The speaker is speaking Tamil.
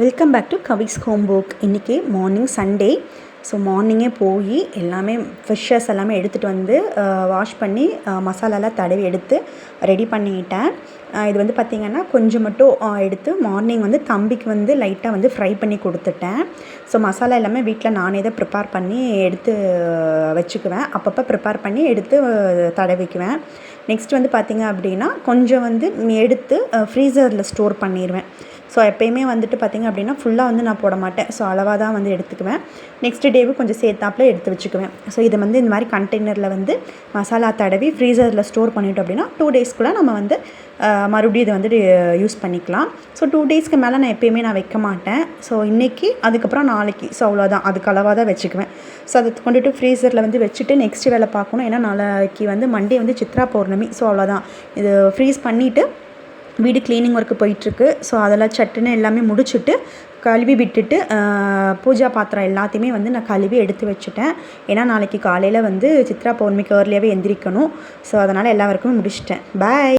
Welcome back to Kavi's home book. இன்றைக்கி மார்னிங் சண்டே. ஸோ மார்னிங்கே போய் எல்லாமே ஃபிஷ்ஷஸ் எல்லாமே எடுத்துகிட்டு வந்து வாஷ் பண்ணி மசாலாலாம் தடவி எடுத்து ரெடி பண்ணிட்டேன். இது வந்து பார்த்திங்கன்னா கொஞ்சம் மட்டும் எடுத்து மார்னிங் வந்து தம்பிக்கு வந்து லைட்டாக வந்து ஃப்ரை பண்ணி கொடுத்துட்டேன். ஸோ மசாலா எல்லாமே வீட்டில் நானே தான் ப்ரிப்பேர் பண்ணி எடுத்து வச்சுக்குவேன். அப்பப்போ ப்ரிப்பேர் பண்ணி எடுத்து தடவிக்குவேன். நெக்ஸ்ட் வந்து பார்த்திங்க அப்படின்னா கொஞ்சம் வந்து எடுத்து ஃப்ரீசரில் ஸ்டோர் பண்ணிடுவேன். ஸோ எப்போயுமே வந்துட்டு பார்த்திங்க அப்படின்னா ஃபுல்லாக வந்து நான் போட மாட்டேன். ஸோ அளவாக தான் வந்து எடுத்துக்குவேன். நெக்ஸ்ட் டேவும் கொஞ்சம் சேர்த்தாப்பில் எடுத்து வச்சுக்குவேன். ஸோ இதை வந்து இந்த மாதிரி கண்டெய்னரில் வந்து மசாலா தடவி ஃப்ரீசரில் ஸ்டோர் பண்ணிட்டோம் அப்படின்னா 2 டேஸ்க்குள்ளே நம்ம வந்து மறுபடியும் இதை வந்து யூஸ் பண்ணிக்கலாம். ஸோ 2 டேஸ்க்கு மேலே நான் எப்போயுமே நான் வைக்க மாட்டேன். ஸோ இன்றைக்கி அதுக்கப்புறம் நாளைக்கு ஸோ அவ்வளோதான், அதுக்கு அளவாக தான் வச்சுக்குவேன். ஸோ அதை கொண்டுட்டு ஃப்ரீசரில் வந்து வச்சுட்டு நெக்ஸ்ட் வேலை பார்க்கணும். ஏன்னா நாளைக்கு வந்து மண்டே வந்து சித்ரா பௌர்ணமி. ஸோ அவ்வளோதான், இது ஃப்ரீஸ் பண்ணிவிட்டு வீடு க்ளீனிங் ஒர்க்கு போயிட்டுருக்கு. ஸோ அதெல்லாம் சட்டுன்னு எல்லாமே முடிச்சுட்டு கழுவி விட்டுட்டு பூஜா பாத்திரம் எல்லாத்தையுமே வந்து நான் கழுவி எடுத்து வச்சுட்டேன். ஏன்னா நாளைக்கு காலையில் வந்து சித்ரா பௌர்ணமிக்கு ஏர்லியாகவே எந்திரிக்கணும். ஸோ அதனால் எல்லா வரைக்கும் முடிச்சிட்டேன். பாய்.